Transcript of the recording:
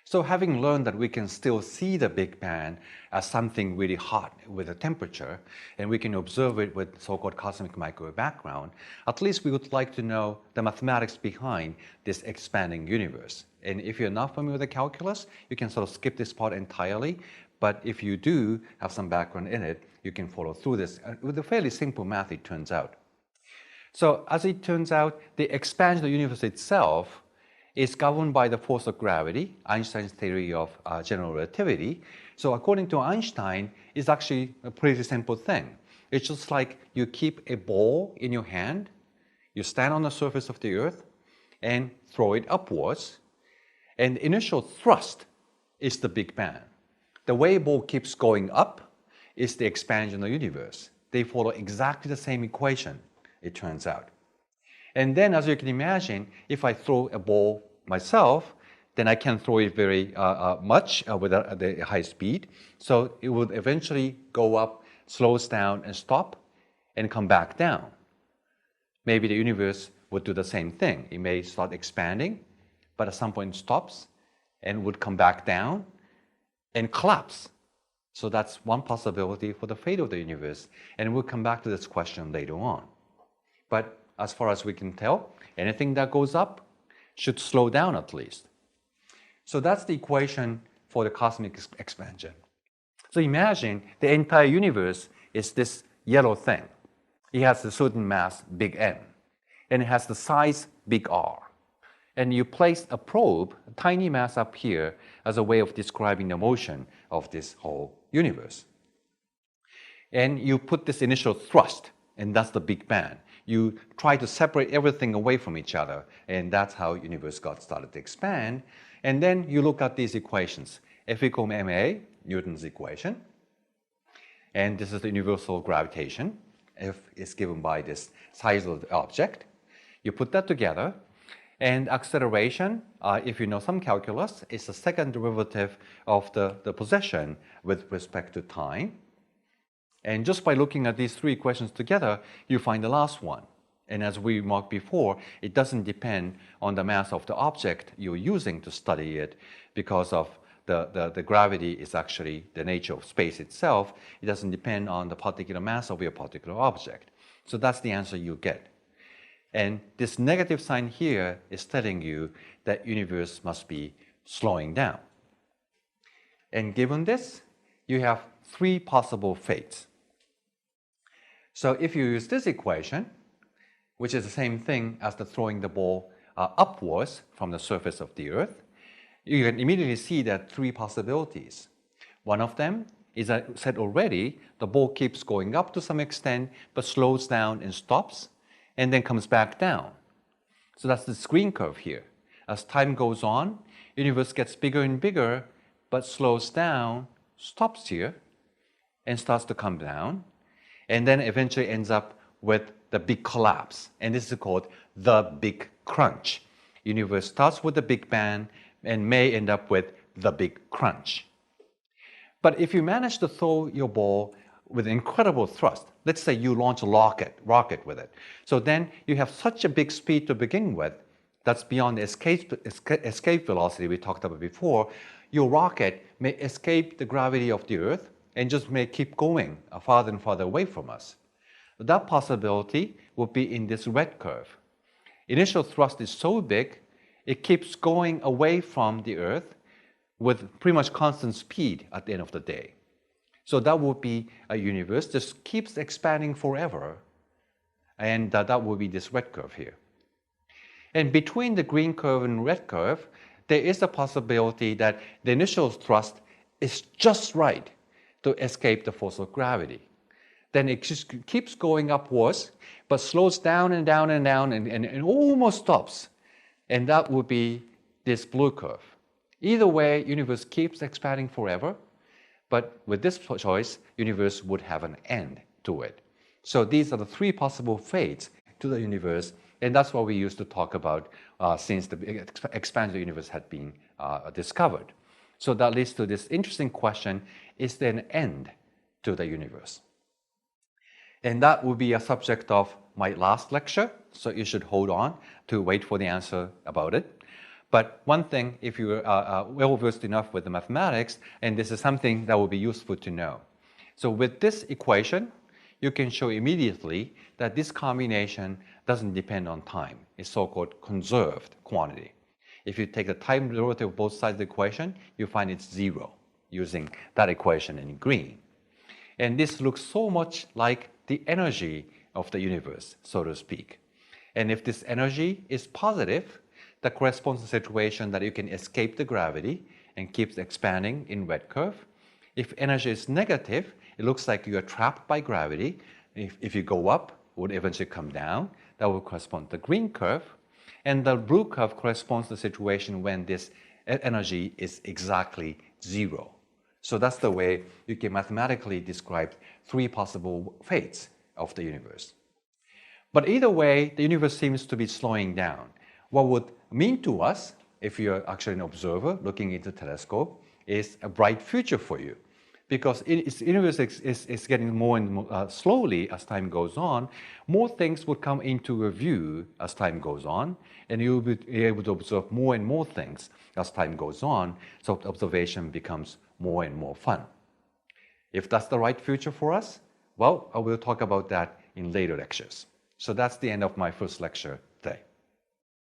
So having learned that we can still see the Big Bang as something really hot with a temperature, and we can observe it with so-called cosmic microwave background, at least we would like to know the mathematics behind this expanding universe. And if you're not familiar with the calculus, you can sort of skip this part entirely. But if you do have some background in it, you can follow through this with a fairly simple math, it turns out. So as it turns out, the expansion of the universe itself is governed by the force of gravity, Einstein's theory of general relativity. So according to Einstein, it's actually a pretty simple thing. It's just like you keep a ball in your hand, you stand on the surface of the earth and throw it upwards, and the initial thrust is the Big Bang. The way a ball keeps going up is the expansion of the universe. They follow exactly the same equation, it turns out. And then, as you can imagine, if I throw a ball myself, then I can throw it very much with a high speed. So it would eventually go up, slows down, and stop, and come back down. Maybe the universe would do the same thing. It may start expanding, but at some point it stops and would come back down and collapse. So that's one possibility for the fate of the universe. And we'll come back to this question later on. But as far as we can tell, anything that goes up should slow down at least. So that's the equation for the cosmic expansion. So imagine the entire universe is this yellow thing. It has a certain mass, big M, and it has the size, big R. And you place a probe, a tiny mass up here, as a way of describing the motion of this whole universe. And you put this initial thrust, and that's the Big Bang. You try to separate everything away from each other, and that's how the universe got started to expand. And then you look at these equations. F equals ma, Newton's equation. And this is the universal gravitation. F is given by this size of the object. You put that together, and acceleration, if you know some calculus, is the second derivative of the position with respect to time. And just by looking at these three equations together, you find the last one. And as we remarked before, it doesn't depend on the mass of the object you're using to study it, because of the gravity is actually the nature of space itself. It doesn't depend on the particular mass of your particular object. So that's the answer you get. And this negative sign here is telling you that universe must be slowing down. And given this, you have three possible fates. So if you use this equation, which is the same thing as the throwing the ball upwards from the surface of the earth, you can immediately see that three possibilities. One of them is, I said already, the ball keeps going up to some extent, but slows down and stops, and then comes back down. So that's the green curve here. As time goes on, the universe gets bigger and bigger, but slows down, stops here, and starts to come down, and then eventually ends up with the big collapse. And this is called the Big Crunch. Universe starts with the Big Bang and may end up with the Big Crunch. But if you manage to throw your ball with incredible thrust, let's say you launch a rocket with it, so then you have such a big speed to begin with, that's beyond the escape velocity we talked about before. Your rocket may escape the gravity of the Earth and just may keep going farther and farther away from us. That possibility would be in this red curve. Initial thrust is so big, it keeps going away from the Earth with pretty much constant speed at the end of the day. So that would be a universe that just keeps expanding forever, and that would be this red curve here. And between the green curve and red curve, there is a possibility that the initial thrust is just right to escape the force of gravity. Then it just keeps going upwards, but slows down and down and down and almost stops. And that would be this blue curve. Either way, universe keeps expanding forever, but with this choice, universe would have an end to it. So these are the three possible fates to the universe, and that's what we used to talk about since the expansion of the universe had been discovered. So that leads to this interesting question, is there an end to the universe? And that will be a subject of my last lecture, so you should hold on to wait for the answer about it. But one thing, if you are well versed enough with the mathematics, and this is something that will be useful to know. So with this equation, you can show immediately that this combination doesn't depend on time. It's so-called conserved quantity. If you take the time derivative of both sides of the equation, you find it's zero using that equation in green. And this looks so much like the energy of the universe, so to speak. And if this energy is positive, that corresponds to the situation that you can escape the gravity and keeps expanding in red curve. If energy is negative, it looks like you are trapped by gravity. If you go up, it would eventually come down. That will correspond to the green curve. And the blue curve corresponds to the situation when this energy is exactly zero. So that's the way you can mathematically describe three possible fates of the universe. But either way, the universe seems to be slowing down. What would mean to us, if you're actually an observer looking into the telescope, is a bright future for you. Because the universe is getting more and more slowly as time goes on, more things would come into view as time goes on, and you'll be able to observe more and more things as time goes on, so observation becomes more and more fun. If that's the right future for us, well, I will talk about that in later lectures. So that's the end of my first lecture